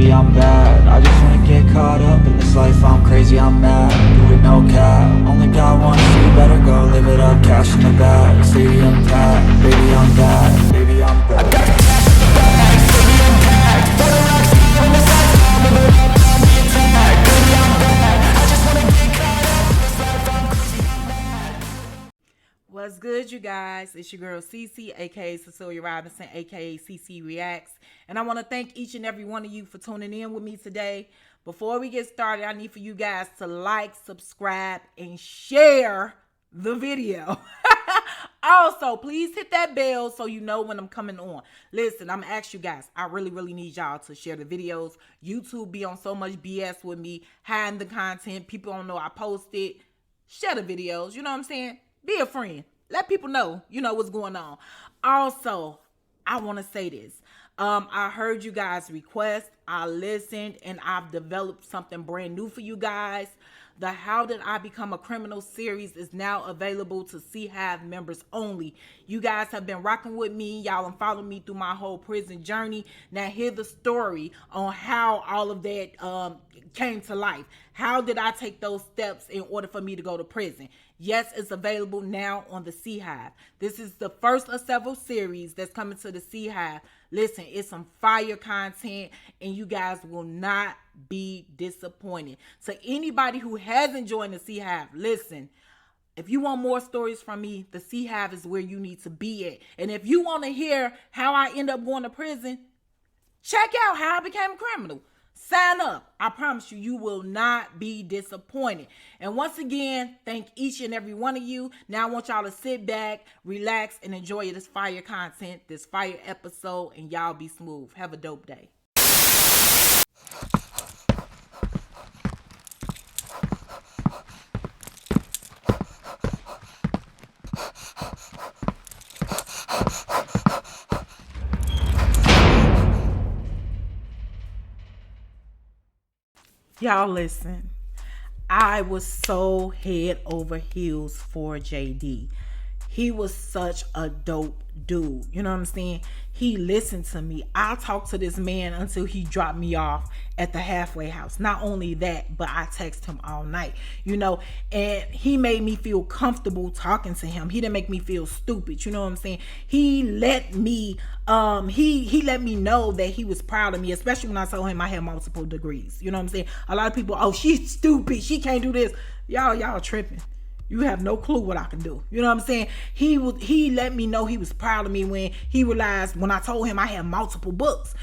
maybe I'm bad. I just wanna get caught up in this life, I'm crazy, I'm mad. Do it no cap, only got one shit, better go live it up. Cash in the bag, stadium packed. Baby I'm bad, baby I'm bad. I got the cash in the bag, stadium packed. Photo rocks on the side, I'm about me attack. Baby I'm bad, I just wanna get caught up in this life, I'm crazy, I'm mad. What's good, you guys? It's your girl Cece, aka Cecilia Robinson, aka Cece Reacts, and I want to thank each and every one of you for tuning in with me today. Before we get started, I need for you guys to like, subscribe, and share the video. Also, please hit that bell so you know when I'm coming on. Listen, I'm gonna ask you guys, I really need y'all to share the videos. YouTube be on so much BS with me, hiding the content. People don't know I post it. Share the videos, you know what I'm saying? Be a friend. Let people know, what's going on. Also, I want to say this. I heard you guys' request. I listened, and I've developed something brand new for you guys. The How Did I Become a Criminal series is now available to CHIVE members only. You guys have been rocking with me. Y'all have followed me through my whole prison journey. Now hear the story on how all of that came to life. How did I take those steps in order for me to go to prison? Yes, it's available now on the CHIVE. This is the first of several series that's coming to the CHIVE. Listen, it's some fire content, and you guys will not be disappointed. So anybody who hasn't joined the CHIVE, listen, if you want more stories from me, the CHIVE is where you need to be at. And if you want to hear how I end up going to prison, check out How I Became a Criminal. Sign up. I promise you, you will not be disappointed. And once again, thank each and every one of you. Now I want y'all to sit back, relax, and enjoy this fire content, this fire episode, and y'all be smooth. Have a dope day. Y'all listen, I was so head over heels for JD. He was such a dope dude. You know what I'm saying? He listened to me. I talked to this man until he dropped me off at the halfway house. Not only that, but I texted him all night, and he made me feel comfortable talking to him. He didn't make me feel stupid. You know what I'm saying? He let me he let me know that he was proud of me, especially when I told him I had multiple degrees. You know what I'm saying? A lot of people, oh, she's stupid, she can't do this. Y'all tripping. You have no clue what I can do. You know what I'm saying? He let me know he was proud of me when he realized, when I told him I had multiple books.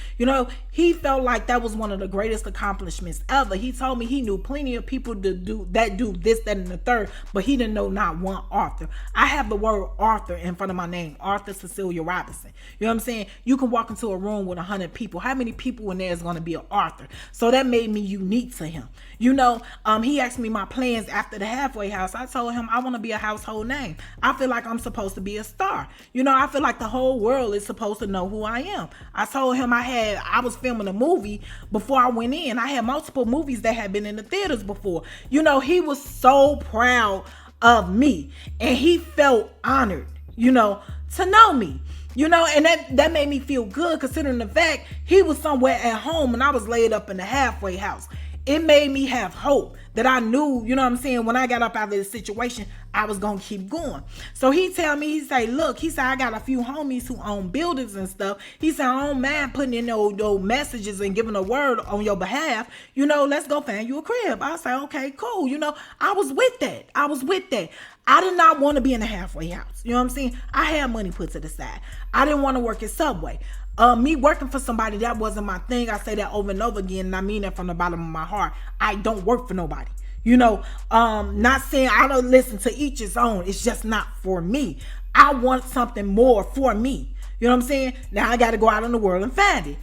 He felt like that was one of the greatest accomplishments ever. He told me he knew plenty of people to do this, that, and the third, but he didn't know not one author. I have the word author in front of my name, Arthur Cecilia Robinson. You know what I'm saying? You can walk into a room with 100 people. How many people in there is going to be an author? So that made me unique to him. He asked me my plans after the halfway house. I told him I want to be a household name. I feel like I'm supposed to be a star. I feel like the whole world is supposed to know who I am. I told him I was filming a movie before I went in. I had multiple movies that had been in the theaters before. He was so proud of me, and he felt honored, to know me. And that made me feel good, considering the fact he was somewhere at home and I was laid up in the halfway house. It made me have hope that I knew, when I got up out of this situation, I was going to keep going. So he said, I got a few homies who own buildings and stuff. He said, I don't mind putting in those messages and giving a word on your behalf. Let's go find you a crib. I said, okay, cool. I was with that. I did not want to be in a halfway house. You know what I'm saying? I had money put to the side. I didn't want to work at Subway. Me working for somebody, that wasn't my thing. I say that over and over again, and I mean that from the bottom of my heart. I don't work for nobody. Not saying I don't listen to each his own. It's just not for me. I want something more for me. You know what I'm saying? Now I got to go out in the world and find it.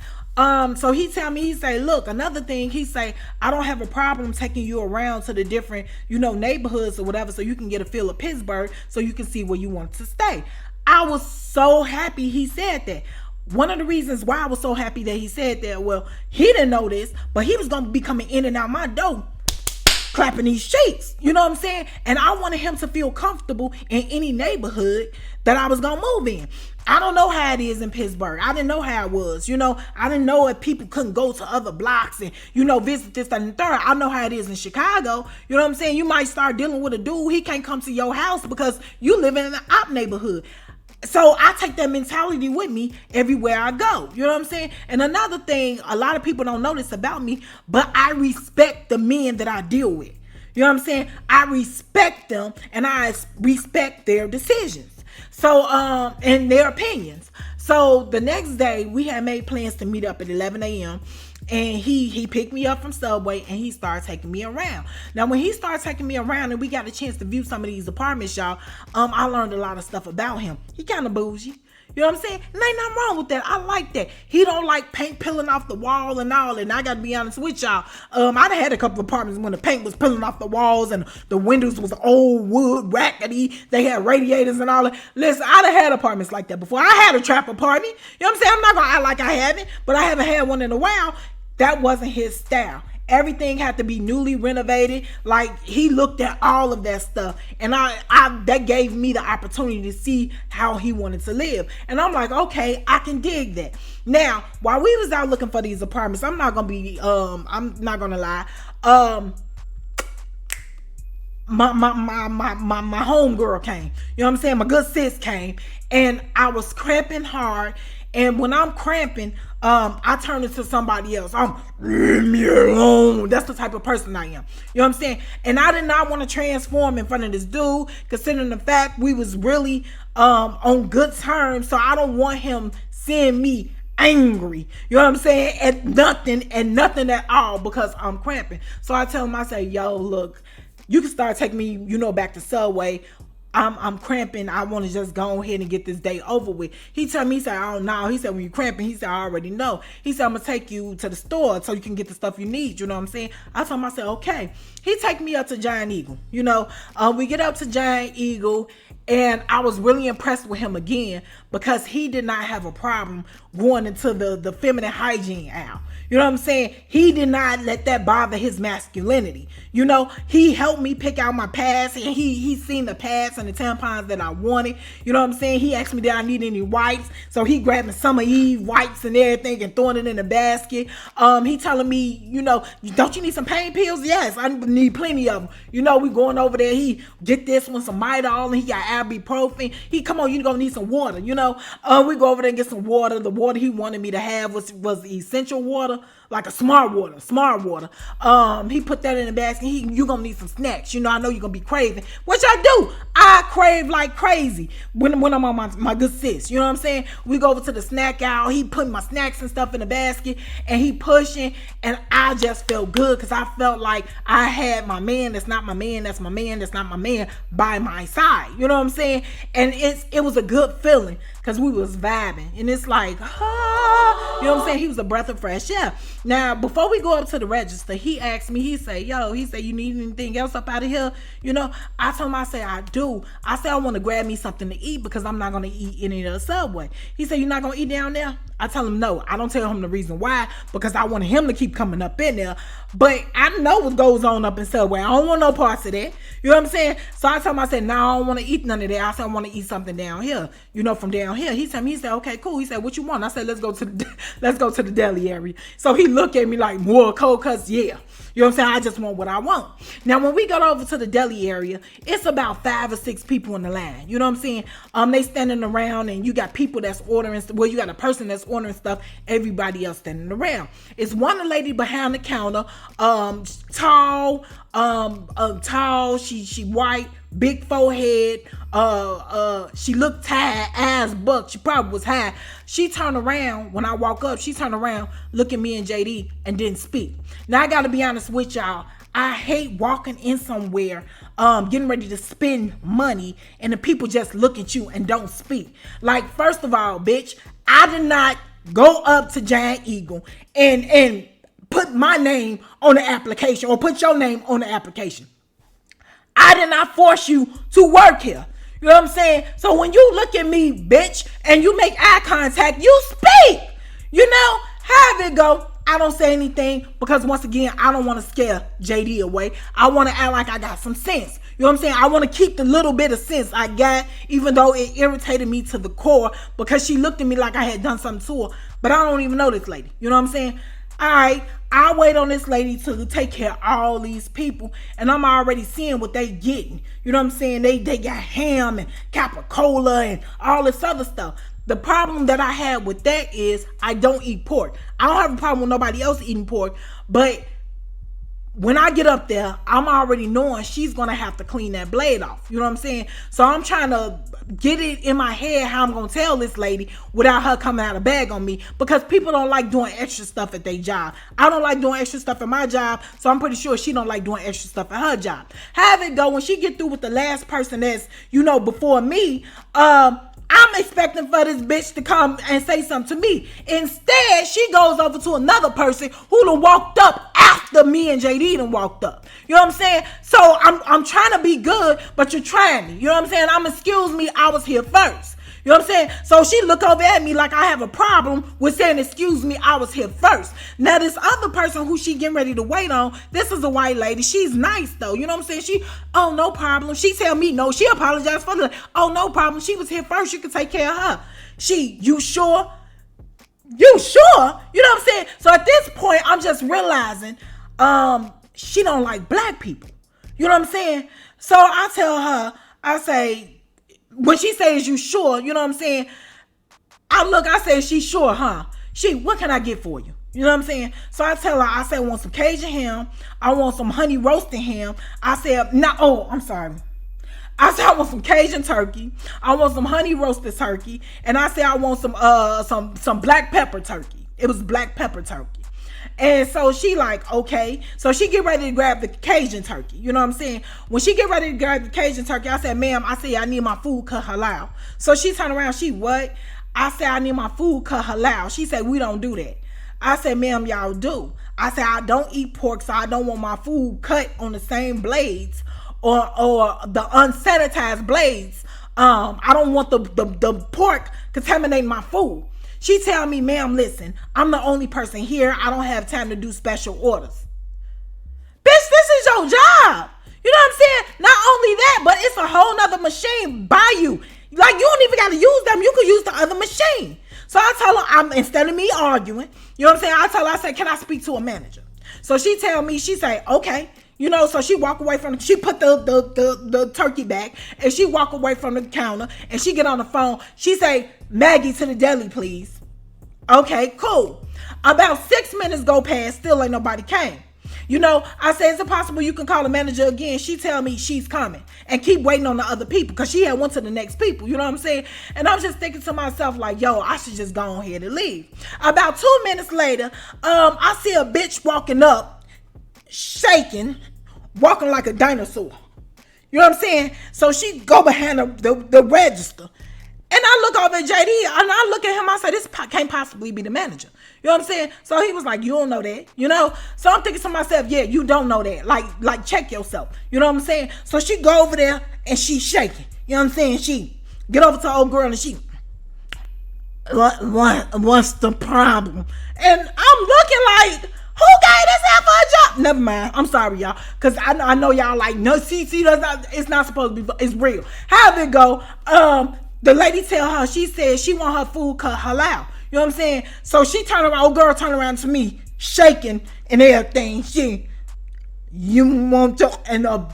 So he say, look, another thing, he say, I don't have a problem taking you around to the different, neighborhoods or whatever, so you can get a feel of Pittsburgh, so you can see where you want to stay. I was so happy he said that. One of the reasons why I was so happy that he said that, well, he didn't know this, but he was going to be coming in and out my door clapping these cheeks. You know what I'm saying? And I wanted him to feel comfortable in any neighborhood that I was gonna move in. I don't know how it is in Pittsburgh. I didn't know how it was. I didn't know if people couldn't go to other blocks and, visit this, that, and the third. I know how it is in Chicago. You know what I'm saying? You might start dealing with a dude. He can't come to your house because you live in an op neighborhood. So I take that mentality with me everywhere I go. You know what I'm saying? And another thing, a lot of people don't know this about me, but I respect the men that I deal with. You know what I'm saying? I respect them and I respect their decisions. So, and their opinions. So the next day we had made plans to meet up at 11 a.m. and he picked me up from Subway and he started taking me around. Now, when he started taking me around and we got a chance to view some of these apartments, y'all, I learned a lot of stuff about him. He kind of bougie. You know what I'm saying? And ain't nothing wrong with that. I like that. He don't like paint peeling off the wall and all. And I got to be honest with y'all. I done had a couple of apartments when the paint was peeling off the walls and the windows was old wood, rackety. They had radiators and all that. Listen, I done had apartments like that before. I had a trap apartment. You know what I'm saying? I'm not going to act like I haven't, but I haven't had one in a while. That wasn't his style. Everything had to be newly renovated. Like, he looked at all of that stuff, and I that gave me the opportunity to see how he wanted to live. And I'm like, okay, I can dig that. Now, while we was out looking for these apartments, I'm not gonna lie. My homegirl came. You know what I'm saying? My good sis came, and I was cramping hard. And when I'm cramping, I turn into somebody else. Leave me alone. That's the type of person I am. You know what I'm saying? And I did not want to transform in front of this dude, considering the fact we was really on good terms. So I don't want him seeing me angry. You know what I'm saying? At nothing at all because I'm cramping. So I tell him, I say, yo, look, you can start taking me, back to Subway. I'm cramping. I want to just go ahead and get this day over with. He told me, he said, oh no. He said, when you're cramping, he said, I already know. He said, I'm going to take you to the store so you can get the stuff you need. You know what I'm saying? I told him, I said, okay. He take me up to Giant Eagle. We get up to Giant Eagle, and I was really impressed with him again because he did not have a problem going into the feminine hygiene aisle. You know what I'm saying? He did not let that bother his masculinity. He helped me pick out my pads, and he seen the pads and the tampons that I wanted. You know what I'm saying? He asked me, did I need any wipes? So he grabbing some of Eve wipes and everything and throwing it in the basket. He telling me, don't you need some pain pills? Yes, I need plenty of them. We going over there. He get this one, some Midol, and he got ibuprofen. He, come on, you gonna need some water. We go over there and get some water. The water he wanted me to have was essential water, like a smart water. He put that in the basket. You gonna need some snacks. I know you're gonna be craving, which I do. I crave like crazy when I'm on my good sis. You know what I'm saying? We go over to the snack aisle. He putting my snacks and stuff in the basket, and he pushing, and I just felt good because I felt like I had my man that's not my man, that's my man that's not my man by my side. You know what I'm saying? And it was a good feeling because we was vibing, and it's like, you know what I'm saying? He was a breath of fresh air. Now, before we go up to the register, he asked me, he said, you need anything else up out of here? I told him, I said, I do. I said, I want to grab me something to eat because I'm not going to eat any of the Subway. He said, you're not going to eat down there? I tell him no. I don't tell him the reason why, because I want him to keep coming up in there. But I know what goes on up in Subway. I don't want no parts of that. You know what I'm saying? So I told him, I said, no, I don't want to eat none of that. I said, I want to eat something down here, from down here. He said, okay, cool. He said, what you want? I said, let's go to the deli area. So he looked at me like, more cold cuts, yeah. You know what I'm saying? I just want what I want. Now, when we got over to the deli area, it's about 5 or 6 people in the line. You know what I'm saying? They standing around, and you got people that's ordering. Well, you got a person that's ordering stuff. Everybody else standing around. It's one lady behind the counter, tall. She white, big forehead. She looked tired as buck. She probably was high. She turned around when I walk up. She turned around, looked at me and JD, and didn't speak. Now I gotta be honest with y'all. I hate walking in somewhere, getting ready to spend money, and the people just look at you and don't speak. Like, first of all, bitch, I did not go up to Giant Eagle and put my name on the application or put your name on the application. I did not force you to work here. You know what I'm saying? So when you look at me, bitch, and you make eye contact, you speak. How it go? I don't say anything because once again, I don't want to scare JD away. I want to act like I got some sense. You know what I'm saying? I want to keep the little bit of sense I got, even though it irritated me to the core because she looked at me like I had done something to her. But I don't even know this lady. You know what I'm saying? All right, I wait on this lady to take care of all these people, and I'm already seeing what they getting. You know what I'm saying? They got ham and capicola and all this other stuff. The problem that I had with that is I don't eat pork. I don't have a problem with nobody else eating pork, but when I get up there, I'm already knowing she's going to have to clean that blade off. You know what I'm saying? So I'm trying to get it in my head how I'm going to tell this lady without her coming out of bag on me, because people don't like doing extra stuff at their job. I don't like doing extra stuff at my job, so I'm pretty sure she don't like doing extra stuff at her job. Have it go, when she get through with the last person that's, before me, I'm expecting for this bitch to come and say something to me. Instead, she goes over to another person who done walked up after me and JD done walked up. You know what I'm saying? So I'm trying to be good, but you're trying me. You know what I'm saying? Excuse me, I was here first. You know what I'm saying? So she look over at me like I have a problem with saying, excuse me, I was here first. Now this other person who she getting ready to wait on, this is a white lady. She's nice though. You know what I'm saying? Oh, no problem. She tell me no. She apologized for the, oh, no problem. She was here first. You can take care of her. You sure? You sure? You know what I'm saying? So at this point, I'm just realizing she don't like black people. You know what I'm saying? So I tell her, I say, when she says you sure, you know what I'm saying? I say, she sure, huh? What can I get for you? You know what I'm saying? So I tell her, I say, I want some Cajun ham. I want some honey roasted ham. I said, I'm sorry. I said, I want some Cajun turkey. I want some honey roasted turkey. And I said, I want some black pepper turkey. It was black pepper turkey. And so she like, okay. So she get ready to grab the Cajun turkey. You know what I'm saying? When she get ready to grab the Cajun turkey, I said, ma'am, I need my food cut halal. So she turned around, she what? I said, I need my food cut halal. She said, we don't do that. I said, ma'am, y'all do. I said, I don't eat pork, so I don't want my food cut on the same blades or the unsanitized blades. I don't want the pork contaminating my food. She tell me, ma'am, listen, I'm the only person here. I don't have time to do special orders. Bitch, this is your job. You know what I'm saying? Not only that, but it's a whole nother machine by you. Like, you don't even got to use them. You can use the other machine. So I tell her, instead of me arguing, you know what I'm saying? I tell her, I say, can I speak to a manager? So she tell me, she say, okay. You know, so she walk away from, she put the turkey back, and she walk away from the counter, and she get on the phone. She say, Maggie, to the deli, please. Okay, cool. About 6 minutes go past, still ain't nobody came. You know, I say, is it possible you can call the manager again? She tell me she's coming, and keep waiting on the other people, because she had went to the next people. You know what I'm saying? And I'm just thinking to myself, like, yo, I should just go ahead and leave. About 2 minutes later, I see a bitch walking up, shaking, walking like a dinosaur. You know what I'm saying? So she go behind the register. And I look over at JD, and I look at him, I say, this can't possibly be the manager. You know what I'm saying? So he was like, you don't know that, you know? So I'm thinking to myself, yeah, you don't know that. Like check yourself. You know what I'm saying? So she go over there, and she's shaking. You know what I'm saying? She get over to the old girl, and she, what's the problem? And I'm looking like, who gave this out for a job? Never mind. I'm sorry, y'all. Because I know y'all like, no, Cece, it's not supposed to be, it's real. However it go, the lady tell her, she said she want her food cut halal. You know what I'm saying? So she turned around, old girl turned around to me, shaking and everything. You want to, and a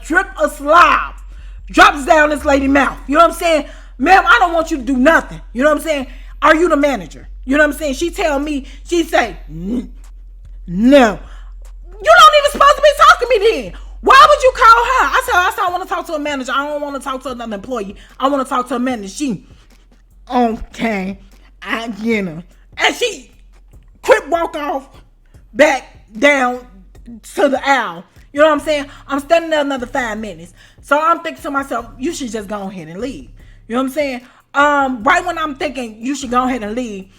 drip of slob drops down this lady's mouth. You know what I'm saying? Ma'am, I don't want you to do nothing. You know what I'm saying? Are you the manager? You know what I'm saying? She tell me, she say, no. You don't even supposed to be talking to me then. Why would you call her? I said, I want to talk to a manager. I don't want to talk to another employee. I want to talk to a manager. She, okay, I get her. And she quick walk off back down to the aisle. You know what I'm saying? I'm standing there another 5 minutes. So I'm thinking to myself, you should just go ahead and leave. You know what I'm saying? Right when I'm thinking you should go ahead and leave,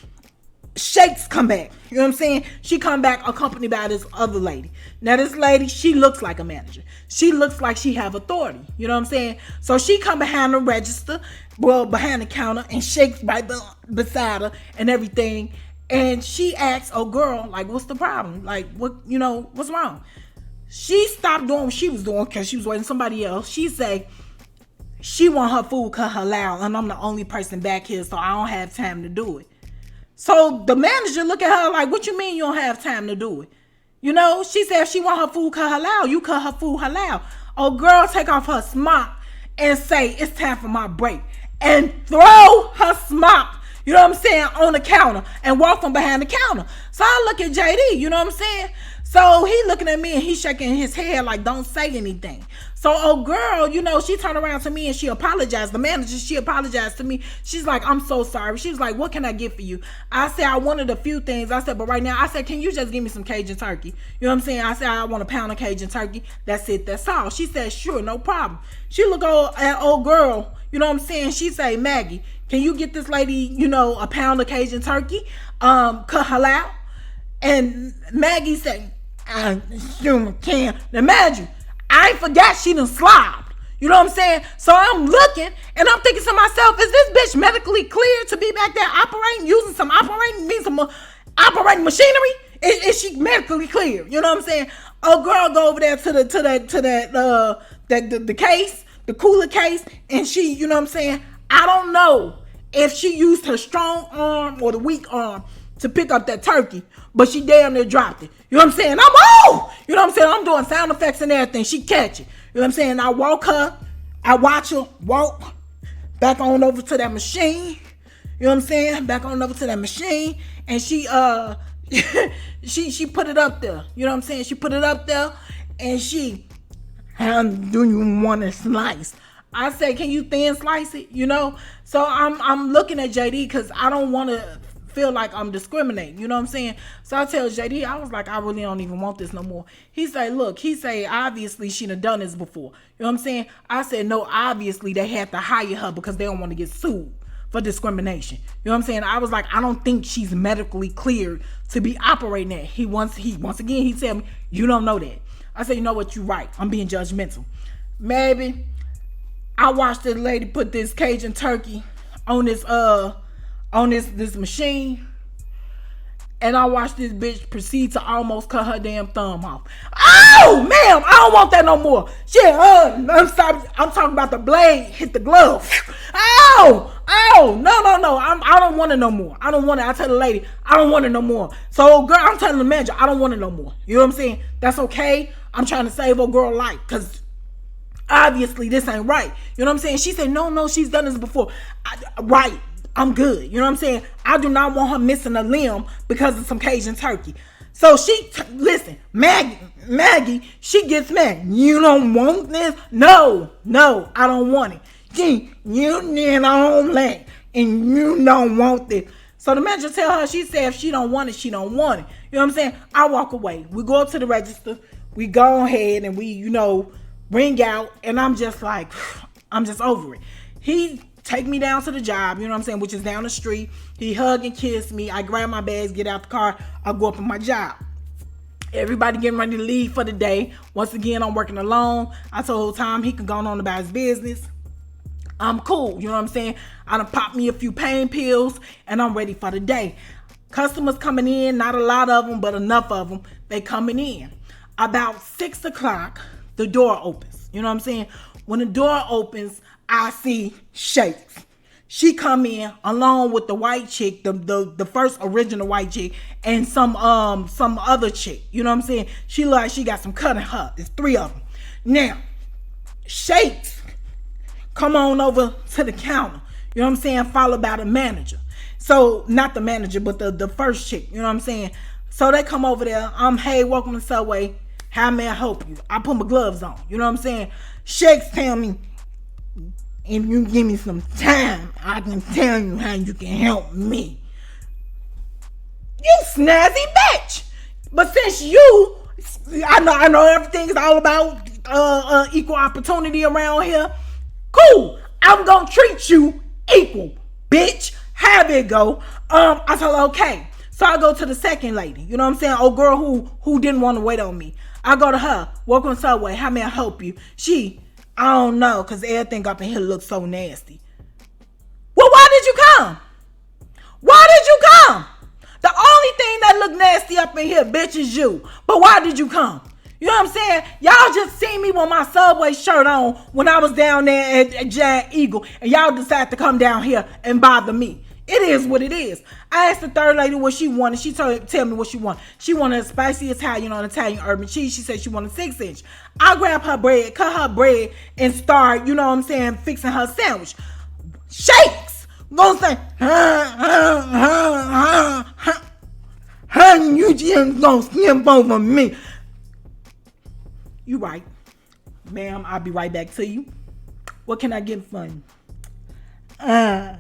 Shakes come back. You know what I'm saying? She come back accompanied by this other lady. Now this lady, she looks like a manager. She looks like she have authority. You know what I'm saying? So she come behind the register, behind the counter, and Shakes right beside her and everything. And she asked, oh girl, like, what's the problem? Like, what, what's wrong? She stopped doing what she was doing because she was waiting somebody else. She say she want her food cut halal, and I'm the only person back here, so I don't have time to do it. So the manager look at her like, what you mean you don't have time to do it? She said if she want her food cut halal, you cut her food halal. Oh girl, take off her smock and say, it's time for my break. And throw her smock, on the counter and walk from behind the counter. So I look at JD, So he looking at me and he shaking his head like, don't say anything. So, oh girl, she turned around to me and she apologized. The manager, she apologized to me. She's like, I'm so sorry. She was like, what can I get for you? I said, I wanted a few things. I said, but right now, I said, can you just give me some Cajun turkey? I said, I want a pound of Cajun turkey. That's it. That's all. She said, sure, no problem. She look at old girl, She say, Maggie, can you get this lady, a pound of Cajun turkey? Cut halal? And Maggie said, I sure can. Now, imagine, I ain't forgot she done slobbed. So I'm looking and I'm thinking to myself, is this bitch medically cleared to be back there operating, using some operating machinery? Is she medically cleared? Oh girl, go over there to the case, the cooler case, and she, I don't know if she used her strong arm or the weak arm to pick up that turkey, but she damn near dropped it. I'm I'm doing sound effects and everything. She catch it. I watch her walk back on over to that machine. Back on over to that machine, and she she put it up there. She put it up there, and how do you want to slice? I say, can you thin slice it? So I'm looking at JD because I don't want to feel like I'm discriminating. So I tell JD, I was like, I really don't even want this no more. He say, look, obviously she done this before. I said, no, obviously they had to hire her because they don't want to get sued for discrimination. I was like, I don't think she's medically cleared to be operating that. Once again, he said, you don't know that. I said, you know what, you're right. I'm being judgmental. Maybe I watched this lady put this Cajun turkey on this machine, and I watched this bitch proceed to almost cut her damn thumb off. Oh, ma'am, I don't want that no more. Shit, I'm sorry. I'm talking about the blade hit the glove. No. I don't want it no more. I don't want it. I tell the lady, I don't want it no more. So, girl, I'm telling the manager, I don't want it no more. You know what I'm saying? That's okay. I'm trying to save a girl life because obviously this ain't right. You know what I'm saying? She said, no, she's done this before. Right. I'm good. You know what I'm saying? I do not want her missing a limb because of some Cajun turkey. So listen, Maggie, she gets mad. You don't want this? No, I don't want it. You need on land and you don't want this. So the manager tell her, she said if she don't want it, she don't want it. You know what I'm saying? I walk away. We go up to the register. We go ahead and we, ring out. And I'm just like, I'm just over it. He take me down to the job, which is down the street. He hug and kiss me. I grab my bags, get out the car. I go up on my job. Everybody getting ready to leave for the day. Once again, I'm working alone. I told Tom he can go on about his business. I'm cool, I done popped me a few pain pills and I'm ready for the day. Customers coming in, not a lot of them, but enough of them. They coming in. About 6 o'clock, the door opens. When the door opens, I see Shakes. She come in along with the white chick, the first original white chick, and some other chick. She look like she got some cut in her. There's 3 of them. Now, Shakes come on over to the counter. Followed by the manager. So not the manager, but the first chick. So they come over there. Hey, welcome to Subway. How may I help you? I put my gloves on. Shakes tell me, if you give me some time, I can tell you how you can help me. You snazzy bitch. But since I know everything's all about equal opportunity around here. Cool. I'm gonna treat you equal, bitch. Have it go. I told her, okay. So I go to the second lady. Old girl who didn't want to wait on me. I go to her. Welcome to Subway. How may I help you? I don't know, because everything up in here looks so nasty. Well, why did you come? The look nasty up in here, bitch, is you. But why did you come? You know what I'm saying? Y'all just seen me with my Subway shirt on when I was down there at Giant Eagle, and y'all decided to come down here and bother me. It is what it is. I asked the third lady what she wanted. She tell me what she wanted. She wanted a spicy Italian on Italian urban cheese. She said she wanted 6-inch. I grabbed her bread, cut her bread, and start, you know what I'm saying, fixing her sandwich. Shakes! Gonna say, you just gonna skip over me. You right. Ma'am, I'll be right back to you. What can I get for you? I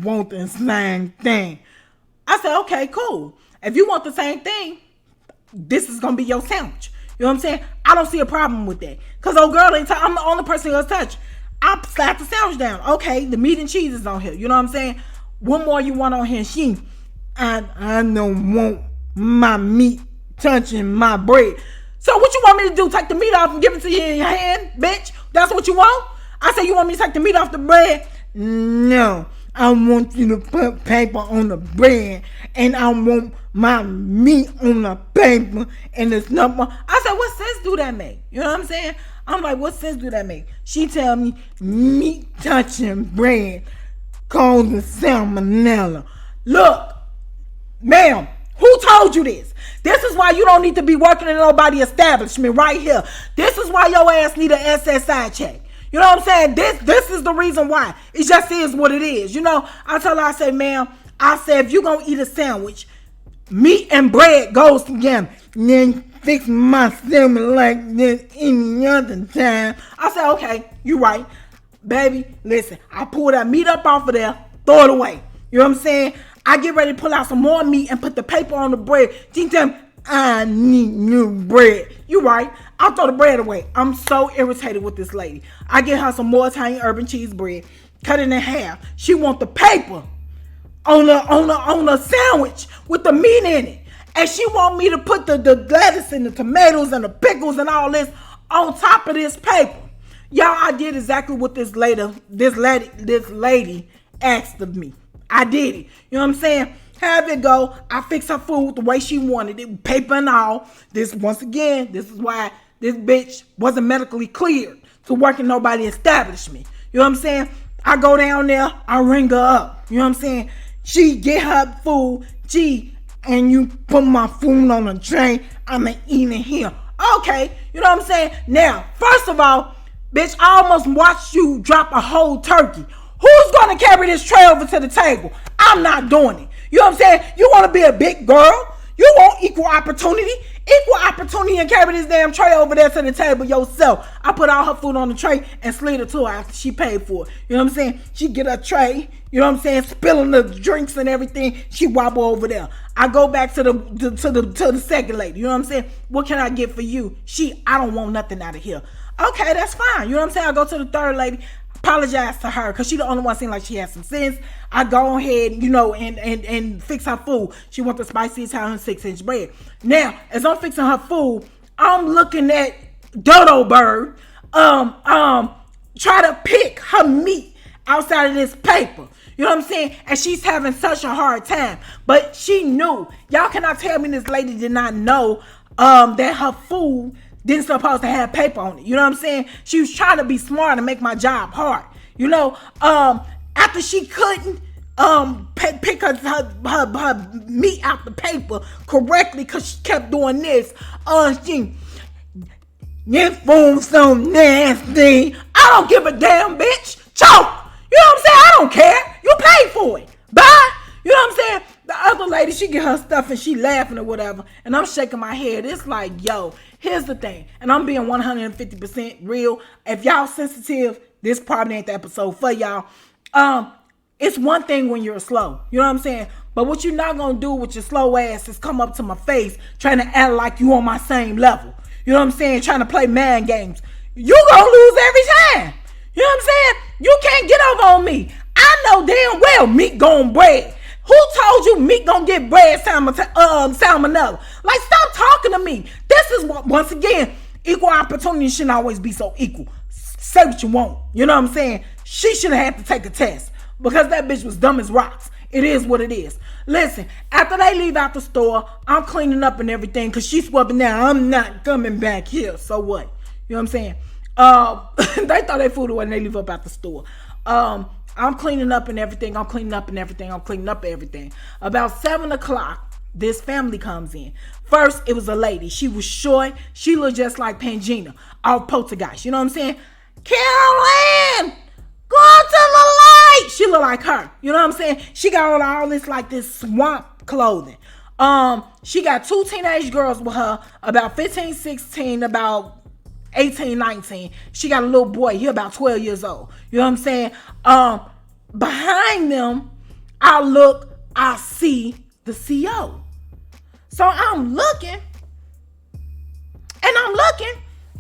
want the same thing. I said, okay, cool. If you want the same thing, this is gonna be your sandwich. You know what I'm saying? I don't see a problem with that. Cause old girl ain't I'm the only person gonna touch. I slapped the sandwich down. Okay, the meat and cheese is on here. You know what I'm saying? What more you want on here? I don't want my meat touching my bread. So what you want me to do? Take the meat off and give it to you in your hand, bitch? That's what you want? I said, you want me to take the meat off the bread? No, I want you to put paper on the bread, and I want my meat on the paper, and it's not my... I said, what sense do that make? You know what I'm saying? I'm like, what sense do that make? She tell me meat touching bread causes salmonella. Look, ma'am, who told you this? This is why you don't need to be working in nobody's establishment right here. This is why your ass need an SSI check. You know what I'm saying? This is the reason why. It just is what it is. You know, I told her, I said, ma'am, I said, if you gonna eat a sandwich, meat and bread goes together. Then fix my sandwich like this any other time. I said, okay, you right. Baby, listen, I pull that meat up off of there, throw it away. You know what I'm saying? I get ready to pull out some more meat and put the paper on the bread. She tell me, I need new bread. You right. I'll throw the bread away. I'm so irritated with this lady. I get her some more Italian urban cheese bread, cut it in half. She want the paper on the sandwich with the meat in it. And she want me to put the lettuce and the tomatoes and the pickles and all this on top of this paper. Y'all, I did exactly what this lady asked of me. I did it. You know what I'm saying? Have it go. I fix her food the way she wanted it, paper and all. This, once again, this is why this bitch wasn't medically cleared to work in nobody's establishment. You know what I'm saying? I go down there, I ring her up. You know what I'm saying? She get her food. And you put my food on a tray. I'ma eat it here. Okay, you know what I'm saying? Now, first of all, bitch, I almost watched you drop a whole turkey. Who's gonna carry this tray over to the table? I'm not doing it. You know what I'm saying? You wanna be a big girl? You want equal opportunity? Equal opportunity and carry this damn tray over there to the table yourself. I put all her food on the tray and slid it to her after she paid for it. You know what I'm saying? She get her tray, you know what I'm saying, spilling the drinks and everything. She wobble over there. I go back to the second lady. You know what I'm saying? What can I get for you? I don't want nothing out of here. Okay, that's fine. You know what I'm saying? I go to the third lady. Apologize to her because she the only one seemed like she has some sense. I go ahead, you know, and fix her food. She wants the spicy Italian 6-inch bread. Now, as I'm fixing her food, I'm looking at Dodo Bird try to pick her meat outside of this paper. You know what I'm saying? And she's having such a hard time. But she knew. Y'all cannot tell me this lady did not know that her food didn't supposed to have paper on it. You know what I'm saying? She was trying to be smart and make my job hard. You know, after she couldn't pick her meat out the paper correctly because she kept doing this. This food's so nasty. I don't give a damn, bitch. Choke. You know what I'm saying? I don't care. You paid for it. Bye. You know what I'm saying? The other lady, she get her stuff and she laughing or whatever. And I'm shaking my head. It's like, yo, here's the thing. And I'm being 150% real. If y'all sensitive, this probably ain't the episode for y'all. It's one thing when you're slow. You know what I'm saying? But what you're not going to do with your slow ass is come up to my face trying to act like you on my same level. You know what I'm saying? Trying to play man games. You going to lose every time. You know what I'm saying? You can't get over on me. I know damn well meat gon' bread. Who told you meat gonna get bread salmonella? Like, stop talking to me. This is what, once again, equal opportunity shouldn't always be so equal. Say what you want. You know what I'm saying? She should have had to take a test because that bitch was dumb as rocks. It is what it is. Listen, after they leave out the store, I'm cleaning up and everything because she's swapping now. I'm not coming back here. So what? You know what I'm saying? They throw their food away and they leave up out the store. I'm cleaning up and everything. I'm cleaning up and everything. I'm cleaning up everything. About 7 o'clock, this family comes in. First, it was a lady. She was short. She looked just like Pangina, off Poltergeist. You know what I'm saying? Carolyn, go to the light. She looked like her. You know what I'm saying? She got on all this like this swamp clothing. She got 2 teenage girls with her, about 15, 16, about 18, 19. She got a little boy. He about 12 years old. You know what I'm saying? Behind them, I see the CO. So I'm looking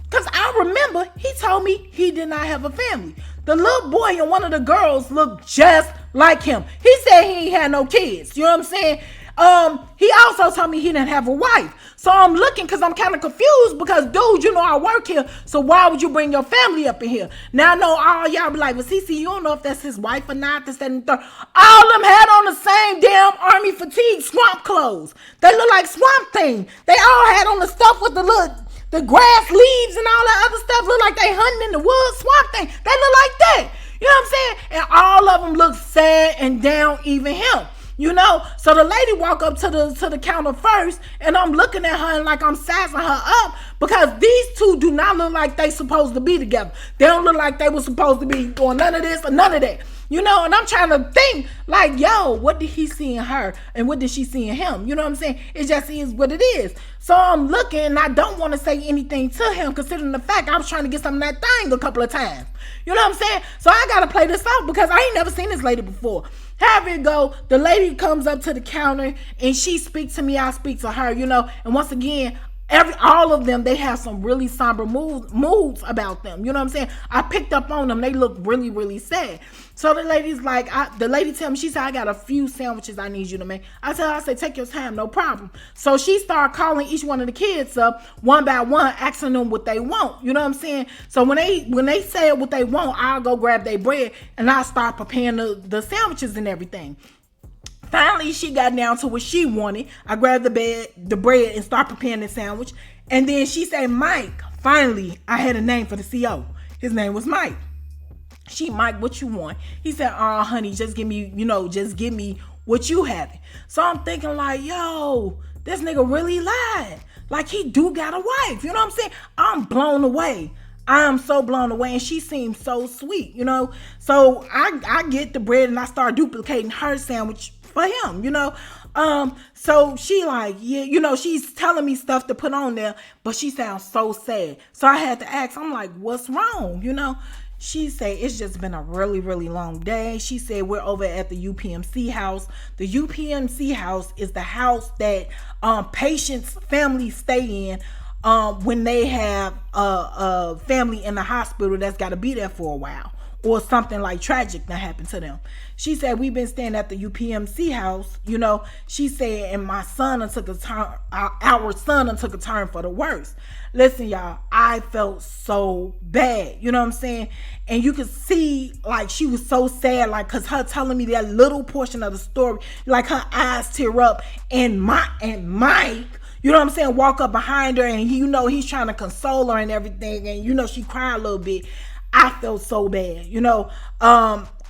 because I remember he told me he did not have a family. The little boy and one of the girls looked just like him. He said he ain't had no kids. You know what I'm saying? He also told me he didn't have a wife. So I'm looking because I'm kind of confused because, dude, you know I work here. So why would you bring your family up in here? Now I know all y'all be like, well, Cece, you don't know if that's his wife or not, this, that, and the third. All of them had on the same damn army fatigue swamp clothes. They look like Swamp Thing. They all had on the stuff with the grass leaves and all that other stuff. Look like they hunting in the woods. Swamp Thing. They look like that. You know what I'm saying? And all of them look sad and down, even him. You know, so the lady walk up to the counter first, and I'm looking at her and like I'm sizing her up because these two do not look like they supposed to be together. They don't look like they were supposed to be doing none of this or none of that. You know, and I'm trying to think like, yo, what did he see in her and what did she see in him? You know what I'm saying? It just is what it is. So I'm looking and I don't want to say anything to him considering the fact I was trying to get some of that thing a couple of times. You know what I'm saying? So I got to play this out because I ain't never seen this lady before. Have it go. The lady comes up to the counter and she speaks to me. I speak to her, you know, and once again, all of them, they have some really somber moods about them. You know what I'm saying? I picked up on them. They look really, really sad. So the lady's like, the lady tell me, she said, I got a few sandwiches I need you to make. I said, take your time, no problem. So she started calling each one of the kids up one by one, asking them what they want. You know what I'm saying? So when they say what they want, I'll go grab their bread and I'll start preparing the sandwiches and everything. Finally, she got down to what she wanted. I grabbed the bread and started preparing the sandwich. And then she said, Mike. Finally, I had a name for the CO. His name was Mike. Mike, what you want? He said, honey, just give me what you have. So I'm thinking like, yo, this nigga really lied. Like he do got a wife. You know what I'm saying? I'm blown away. I am so blown away, and she seems so sweet, you know. So I get the bread and I start duplicating her sandwich for him, you know. So she like, yeah, you know, she's telling me stuff to put on there, but she sounds so sad. So I had to ask, I'm like, what's wrong, you know? She said, it's just been a really, really long day. She said, we're over at the UPMC house. The UPMC house is the house that patients' families stay in when they have a family in the hospital that's got to be there for a while or something like tragic that happened to them. She said, we've been staying at the UPMC house, you know. She said, and my son took a turn, our son took a turn for the worse. Listen, y'all, I felt so bad, you know what I'm saying? And you could see, like, she was so sad, like, because her telling me that little portion of the story, like, her eyes tear up, and Mike, you know what I'm saying, walk up behind her, and you know, he's trying to console her and everything, and you know, she cried a little bit. I felt so bad, you know.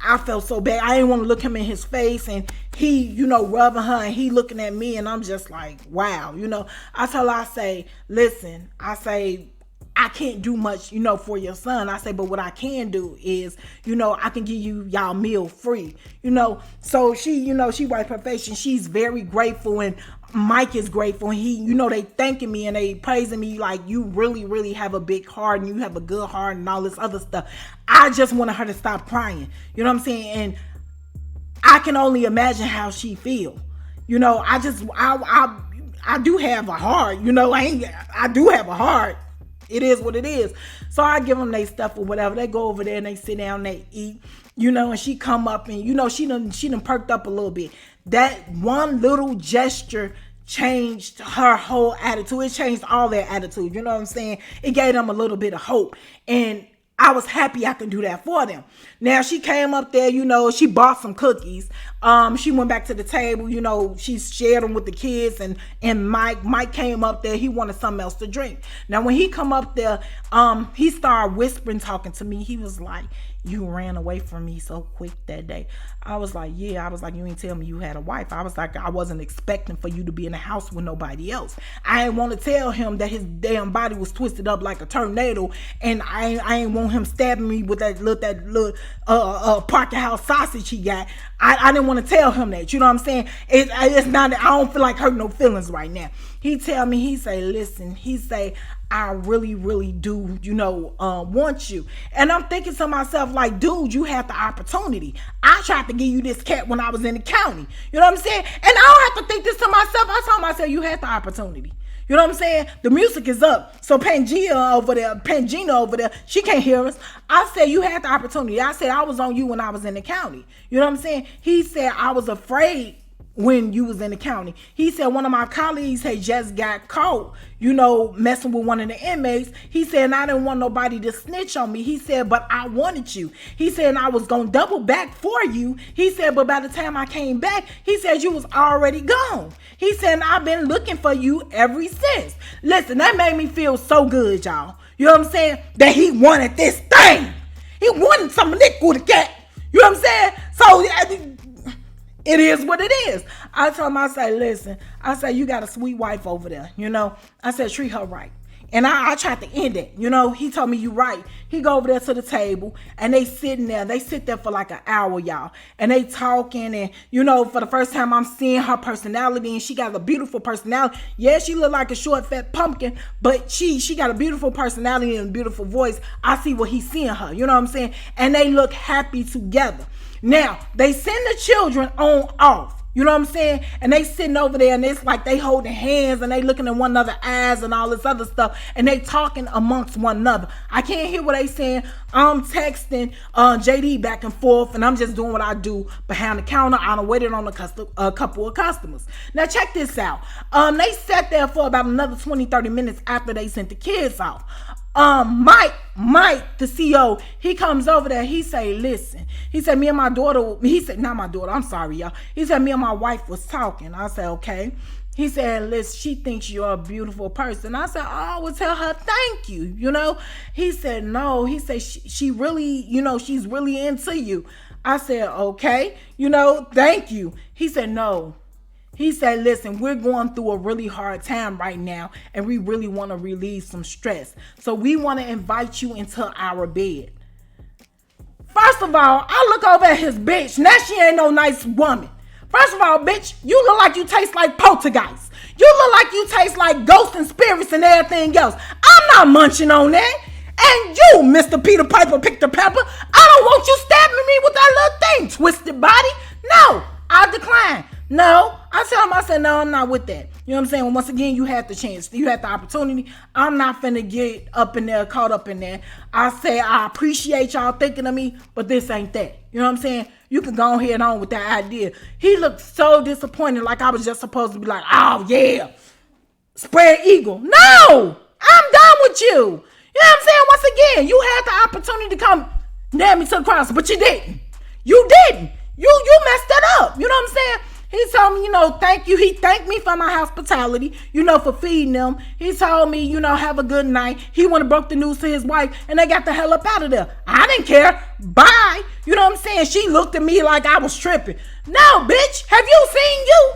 I felt so bad. I didn't want to look him in his face, and he, you know, rubbing her, and he looking at me, and I'm just like, wow, you know. I tell her, I say, listen, I say, I can't do much, you know, for your son. I say, but what I can do is, you know, I can give y'all meal free, you know. So she, you know, she wiped her face, and she's very grateful, and Mike is grateful, and he, you know, they thanking me and they praising me like, you really, really have a big heart and you have a good heart and all this other stuff. I just wanted her to stop crying, you know what I'm saying? And I can only imagine how she feel. You know, I do have a heart, you know, I do have a heart. It is what it is. So I give them their stuff or whatever. They go over there and they sit down, they eat, you know, and she come up and, you know, she done perked up a little bit. That one little gesture changed her whole attitude. It changed all their attitude. You know what I'm saying? It gave them a little bit of hope. And I was happy I could do that for them. Now she came up there, she bought some cookies. She went back to the table, she shared them with the kids, and Mike came up there. He wanted something else to drink. Now when he come up there, he started whispering, talking to me. He was like, "You ran away from me so quick that day." I was like, "Yeah." I was like, "You ain't tell me you had a wife." I was like, "I wasn't expecting for you to be in the house with nobody else." I didn't want to tell him that his damn body was twisted up like a tornado, and I ain't want him stabbing me with that little Parker House sausage he got. I didn't want to tell him that. You know what I'm saying? It's not. I don't feel like hurting no feelings right now. He tell me, he say, "Listen," he say, "I really, really do, want you." And I'm thinking to myself, like, dude, you had the opportunity. I tried to give you this cat when I was in the county. You know what I'm saying? And I don't have to think this to myself. I told myself, you had the opportunity. You know what I'm saying? The music is up. So Pangina over there, she can't hear us. I said, you had the opportunity. I said, I was on you when I was in the county. You know what I'm saying? He said, I was afraid when you was in the county. He said one of my colleagues had just got caught, messing with one of the inmates. He said, and I didn't want nobody to snitch on me. He said, but I wanted you. He said, and I was going to double back for you. He said, but by the time I came back, he said, you was already gone. He said, and I've been looking for you ever since. Listen, that made me feel so good, y'all. You know what I'm saying? That he wanted this thing. He wanted some liquid to get. You know what I'm saying? So it is what it is. I told him, I say, listen, I say, you got a sweet wife over there, I said, treat her right. And I tried to end it, he told me, you right. He go over there to the table, and they sitting there. They sit there for like an hour, y'all. And they talking, and, for the first time I'm seeing her personality, and she got a beautiful personality. Yeah, she look like a short, fat pumpkin, but she got a beautiful personality and a beautiful voice. I see what he's seeing her, you know what I'm saying? And they look happy together. Now, they send the children on off. You know what I'm saying? And they sitting over there, and it's like they holding hands, and they looking in one another's eyes and all this other stuff, and they talking amongst one another. I can't hear what they saying. I'm texting JD back and forth, and I'm just doing what I do behind the counter. I done waited on a couple of customers. Now check this out. They sat there for about another 20-30 minutes after they sent the kids off. Mike, the CEO, he comes over there. He say, listen, he said, me and my daughter, he said, not my daughter, I'm sorry, y'all. He said, me and my wife was talking. I said, okay. He said, listen, she thinks you're a beautiful person. I said, oh, I will tell her thank you, He said, no. He said, she really, she's really into you. I said, okay, thank you. He said, no. He said, listen, we're going through a really hard time right now, and we really want to relieve some stress. So we want to invite you into our bed. First of all, I look over at his bitch. Now she ain't no nice woman. First of all, bitch, you look like you taste like poltergeist. You look like you taste like ghosts and spirits and everything else. I'm not munching on that. And you, Mr. Peter Piper, pick the pepper, I don't want you stabbing me with that little thing, twisted body. No, I decline. No, I tell him, I said, no, I'm not with that. You know what I'm saying? Well, once again, you had the chance. You had the opportunity. I'm not finna get up in there, caught up in there. I say, I appreciate y'all thinking of me, but this ain't that. You know what I'm saying? You can go ahead on with that idea. He looked so disappointed, like I was just supposed to be like, oh, yeah, spread eagle. No, I'm done with you. You know what I'm saying? Once again, you had the opportunity to come nail me to the cross, but you didn't. You didn't. You messed that up. You know what I'm saying? He told me, thank you. He thanked me for my hospitality, for feeding them. He told me, have a good night. He went and broke the news to his wife, and they got the hell up out of there. I didn't care. Bye. You know what I'm saying? She looked at me like I was tripping. No, bitch. Have you seen you?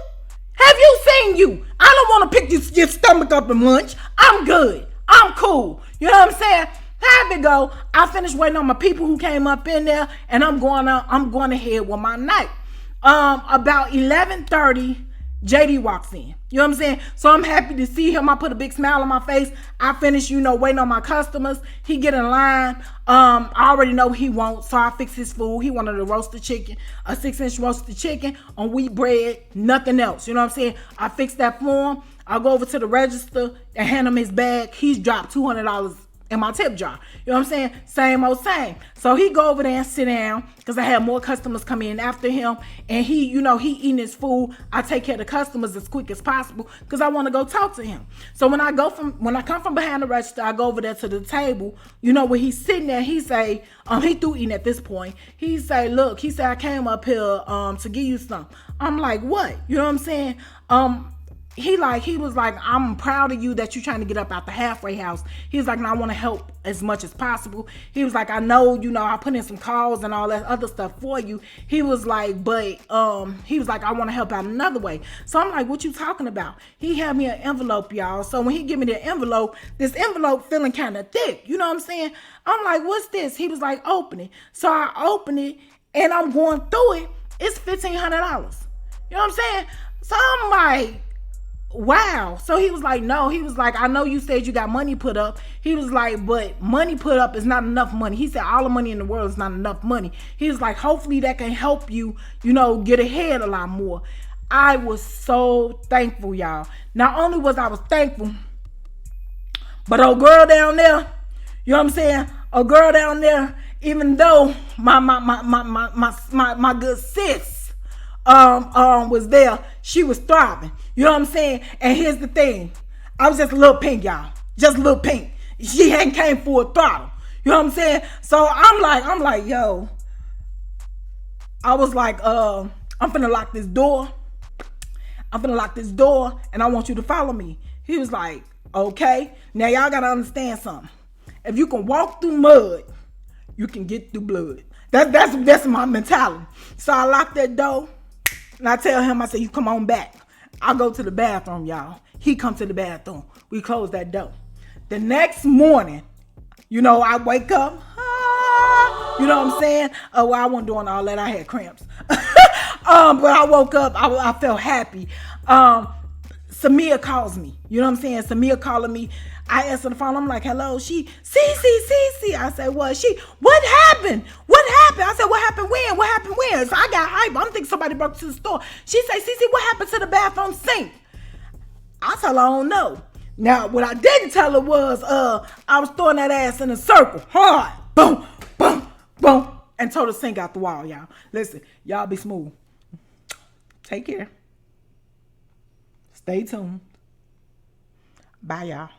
Have you seen you? I don't want to pick your stomach up and lunch. I'm good. I'm cool. You know what I'm saying? Have it go. I finished waiting on my people who came up in there, and I'm going ahead with my night. About 11:30, JD walks in. You know what I'm saying? So I'm happy to see him. I put a big smile on my face. I finished, waiting on my customers. He get in line. I already know he wants, so I fix his food. He wanted a roasted chicken, a 6-inch roasted chicken on wheat bread, nothing else. You know what I'm saying? I fixed that for him. I'll go over to the register and hand him his bag. He's dropped $200 in my tip jar. You know what I'm saying? Same old same. So he go over there and sit down because I had more customers come in after him. And he, you know, he eating his food. I take care of the customers as quick as possible because I want to go talk to him. So when I come from behind the register, I go over there to the table. You know, when he's sitting there, he say, he through eating at this point. He say, look, he said, I came up here to give you some. I'm like, what? You know what I'm saying? He was like, I'm proud of you that you're trying to get up out the halfway house. He was like, and I want to help as much as possible. He was like, I know, you know, I put in some calls and all that other stuff for you. He was like, but he was like, I want to help out another way. So I'm like, what you talking about? He had me an envelope, y'all. So when he give me the envelope, this envelope feeling kind of thick. You know what I'm saying? I'm like, what's this? He was like, open it. So I open it and I'm going through it. It's $1,500. You know what I'm saying? So I'm like, wow. So he was like, no, he was like, I know you said you got money put up. He was like, but money put up is not enough money. He said all the money in the world is not enough money. He was like, hopefully that can help you, you know, get ahead a lot more. I was so thankful, y'all. Not only was I thankful, but old girl down there, you know what I'm saying? A girl down there, even though my good sis was there, she was thriving. You know what I'm saying? And here's the thing. I was just a little pink, y'all. Just a little pink. She hadn't came for a throttle. You know what I'm saying? So I'm like, yo. I was like, I'm finna lock this door. I'm finna lock this door and I want you to follow me. He was like, okay. Now y'all gotta understand something. If you can walk through mud, you can get through blood. That's my mentality. So I locked that door and I tell him, I say, you come on back. I go to the bathroom, y'all. He come to the bathroom. We close that door. The next morning, you know, I wake up. You know what I'm saying? Well, I wasn't doing all that. I had cramps. But I woke up. I felt happy. Samia calls me. You know what I'm saying? Samia calling me. I answer the phone. I'm like, hello. She, Cece. I said, what? What happened? I said, what happened when? So I got hype. I'm thinking somebody broke to the store. She said, Cece, what happened to the bathroom sink? I tell her, I don't know. Now, what I didn't tell her was, I was throwing that ass in a circle. Hard. Boom, boom, boom. And tore the sink out the wall, y'all. Listen, y'all be smooth. Take care. Stay tuned. Bye, y'all.